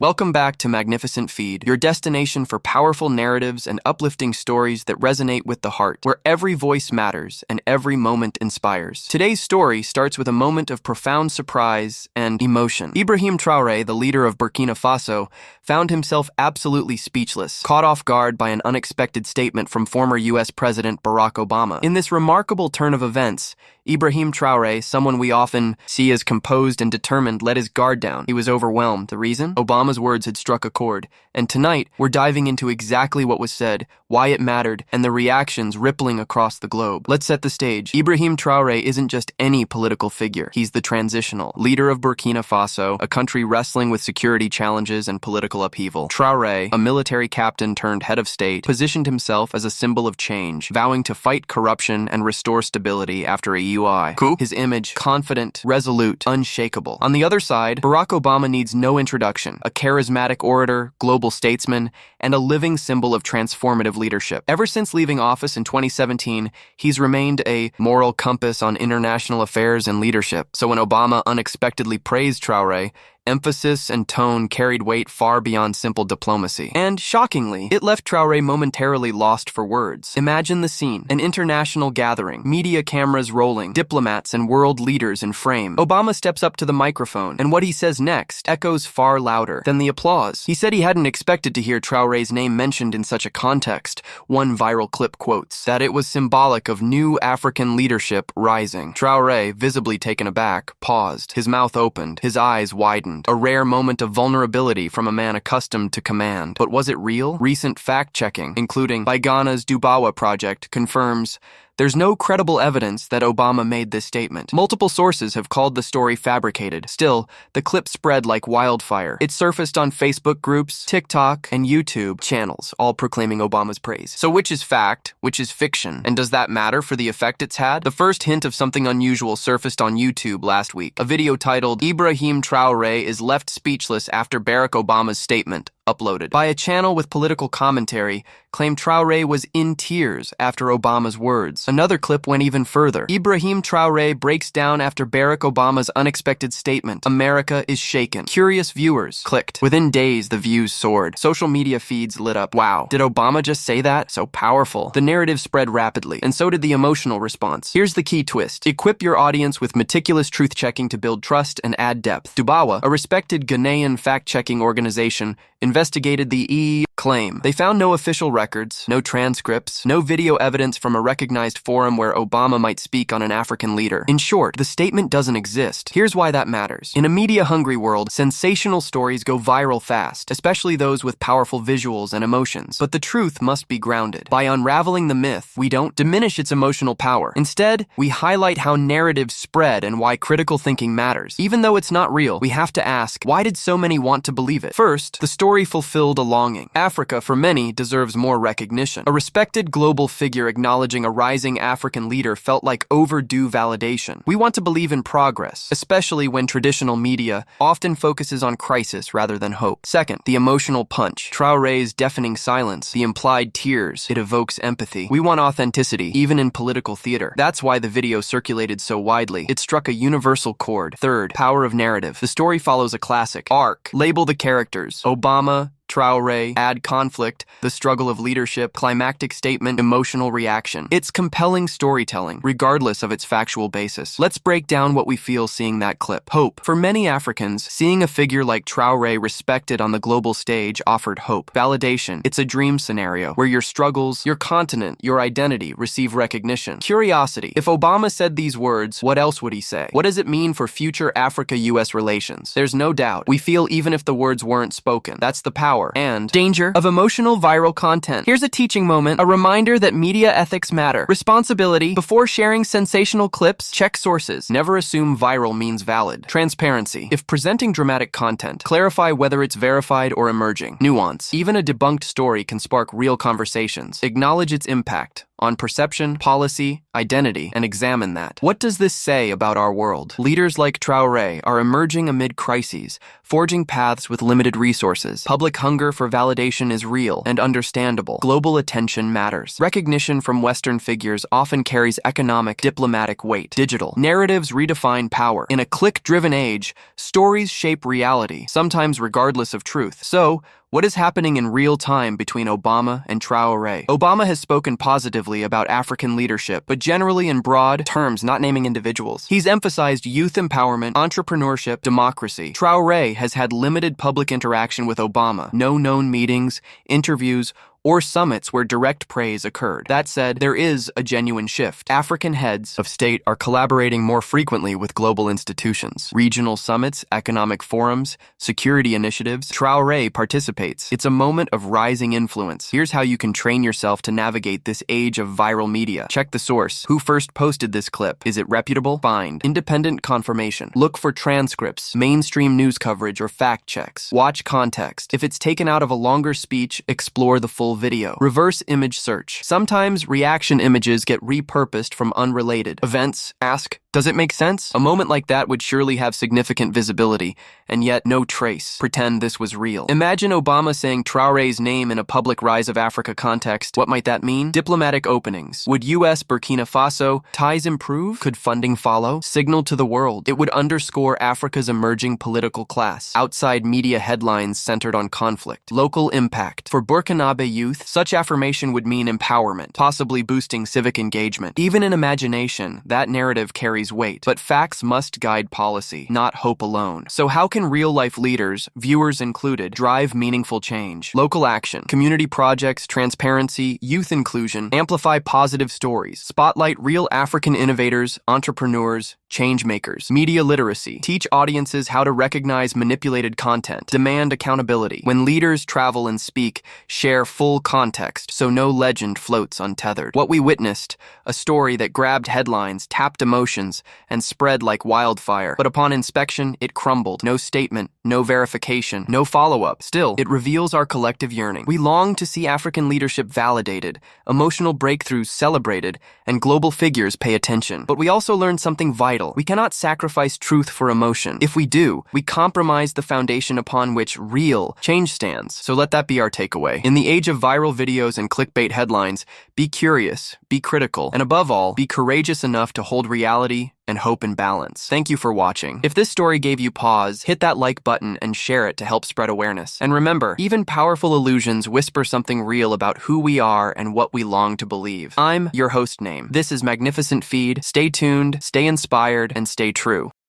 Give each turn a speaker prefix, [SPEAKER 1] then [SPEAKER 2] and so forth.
[SPEAKER 1] Welcome back to Magnificent Feed, your destination for powerful narratives and uplifting stories that resonate with the heart, where every voice matters and every moment inspires. Today's story starts with a moment of profound surprise and emotion. Ibrahim Traoré, the leader of Burkina Faso, found himself absolutely speechless, caught off guard by an unexpected statement from former U.S. President Barack Obama. In this remarkable turn of events, Ibrahim Traoré, someone we often see as composed and determined, let his guard down. He was overwhelmed. The reason? Obama's words had struck a chord. And tonight, we're diving into exactly what was said, why it mattered, and the reactions rippling across the globe. Let's set the stage. Ibrahim Traoré isn't just any political figure. He's the transitional leader of Burkina Faso, a country wrestling with security challenges and political upheaval. Traoré, a military captain turned head of state, positioned himself as a symbol of change, vowing to fight corruption and restore stability after a UI coup. His image, confident, resolute, unshakable. On the other side, Barack Obama needs no introduction, a charismatic orator, global statesman, and a living symbol of transformative leadership. Ever since leaving office in 2017, he's remained a moral compass on international affairs and leadership. So when Obama unexpectedly praised Traoré, emphasis and tone carried weight far beyond simple diplomacy. And, shockingly, it left Traoré momentarily lost for words. Imagine the scene. An international gathering, media cameras rolling, diplomats and world leaders in frame. Obama steps up to the microphone, and what he says next echoes far louder than the applause. He said he hadn't expected to hear Traoré's name mentioned in such a context. One viral clip quotes that it was symbolic of new African leadership rising. Traoré, visibly taken aback, paused. His mouth opened, his eyes widened. A rare moment of vulnerability from a man accustomed to command. But was it real? Recent fact-checking, including by Ghana's Dubawa project, confirms there's no credible evidence that Obama made this statement. Multiple sources have called the story fabricated. Still, the clip spread like wildfire. It surfaced on Facebook groups, TikTok, and YouTube channels, all proclaiming Obama's praise. So which is fact, which is fiction? And does that matter for the effect it's had? The first hint of something unusual surfaced on YouTube last week. A video titled, "Ibrahim Traoré is left speechless after Barack Obama's statement," uploaded by a channel with political commentary, claimed Traoré was in tears after Obama's words. Another clip went even further. Ibrahim Traoré breaks down after Barack Obama's unexpected statement. America is shaken. Curious viewers clicked. Within days, the views soared. Social media feeds lit up. Wow, did Obama just say that? So powerful. The narrative spread rapidly, and so did the emotional response. Here's the key twist. Equip your audience with meticulous truth-checking to build trust and add depth. Dubawa, a respected Ghanaian fact-checking organization, investigated the claim. They found no official records, no transcripts, no video evidence from a recognized forum where Obama might speak on an African leader. In short, the statement doesn't exist. Here's why that matters. In a media-hungry world, sensational stories go viral fast, especially those with powerful visuals and emotions. But the truth must be grounded. By unraveling the myth, we don't diminish its emotional power. Instead, we highlight how narratives spread and why critical thinking matters. Even though it's not real, we have to ask, why did so many want to believe it? First, the story fulfilled a longing. Africa, for many, deserves more recognition. A respected global figure acknowledging a rising African leader felt like overdue validation. We want to believe in progress, especially when traditional media often focuses on crisis rather than hope. Second, the emotional punch. Traoré's deafening silence, the implied tears, it evokes empathy. We want authenticity, even in political theater. That's why the video circulated so widely. It struck a universal chord. Third, power of narrative. The story follows a classic arc. Label the characters. Obama, Traoré, add conflict, the struggle of leadership, climactic statement, emotional reaction. It's compelling storytelling, regardless of its factual basis. Let's break down what we feel seeing that clip. Hope. For many Africans, seeing a figure like Traoré respected on the global stage offered hope. Validation. It's a dream scenario where your struggles, your continent, your identity receive recognition. Curiosity. If Obama said these words, what else would he say? What does it mean for future Africa-US relations? There's no doubt. We feel even if the words weren't spoken. That's the power and danger of emotional viral content. Here's a teaching moment, a reminder that media ethics matter. Responsibility. Before sharing sensational clips, check sources. Never assume viral means valid. Transparency. If presenting dramatic content, clarify whether it's verified or emerging. Nuance. Even a debunked story can spark real conversations. Acknowledge its impact. on perception, policy, identity, and examine that. What does this say about our world? Leaders like Traore are emerging amid crises, forging paths with limited resources. Public hunger for validation is real and understandable. Global attention matters. Recognition from Western figures often carries economic, diplomatic weight. Digital narratives redefine power. In a click-driven age, stories shape reality, sometimes regardless of truth. So, what is happening in real time between Obama and Traore? Obama has spoken positively about African leadership, but generally in broad terms, not naming individuals. He's emphasized youth empowerment, entrepreneurship, democracy. Traore has had limited public interaction with Obama, no known meetings, interviews, or summits where direct praise occurred. That said, there is a genuine shift. African heads of state are collaborating more frequently with global institutions. Regional summits, economic forums, security initiatives. Traore participates. It's a moment of rising influence. Here's how you can train yourself to navigate this age of viral media. Check the source. Who first posted this clip? Is it reputable? Find independent confirmation. Look for transcripts, mainstream news coverage, or fact checks. Watch context. If it's taken out of a longer speech, explore the full video. Reverse image search. Sometimes reaction images get repurposed from unrelated events. Ask, does it make sense? A moment like that would surely have significant visibility, and yet no trace. Pretend this was real. Imagine Obama saying Traore's name in a public Rise of Africa context. What might that mean? Diplomatic openings. Would U.S. Burkina Faso ties improve? Could funding follow? Signal to the world. It would underscore Africa's emerging political class. Outside media headlines centered on conflict. Local impact. For Burkinabe youth, such affirmation would mean empowerment, possibly boosting civic engagement. Even in imagination, that narrative carries weight. But facts must guide policy, not hope alone. So how can real-life leaders, viewers included, drive meaningful change? Local action, community projects, transparency, youth inclusion, amplify positive stories, spotlight real African innovators, entrepreneurs, change makers. Media literacy, teach audiences how to recognize manipulated content, demand accountability. When leaders travel and speak, share full context so no legend floats untethered. What we witnessed, a story that grabbed headlines, tapped emotions, and spread like wildfire. But upon inspection, it crumbled. No statement, no verification, no follow-up. Still, it reveals our collective yearning. We long to see African leadership validated, emotional breakthroughs celebrated, and global figures pay attention. But we also learned something vital. We cannot sacrifice truth for emotion. If we do, we compromise the foundation upon which real change stands. So let that be our takeaway. In the age of viral videos and clickbait headlines, be curious, be critical, and above all, be courageous enough to hold reality and hope in balance. Thank you for watching. If this story gave you pause, hit that like button and share it to help spread awareness. And remember, even powerful illusions whisper something real about who we are and what we long to believe. I'm your host name. This is Magnificent Feed. Stay tuned, stay inspired, and stay true.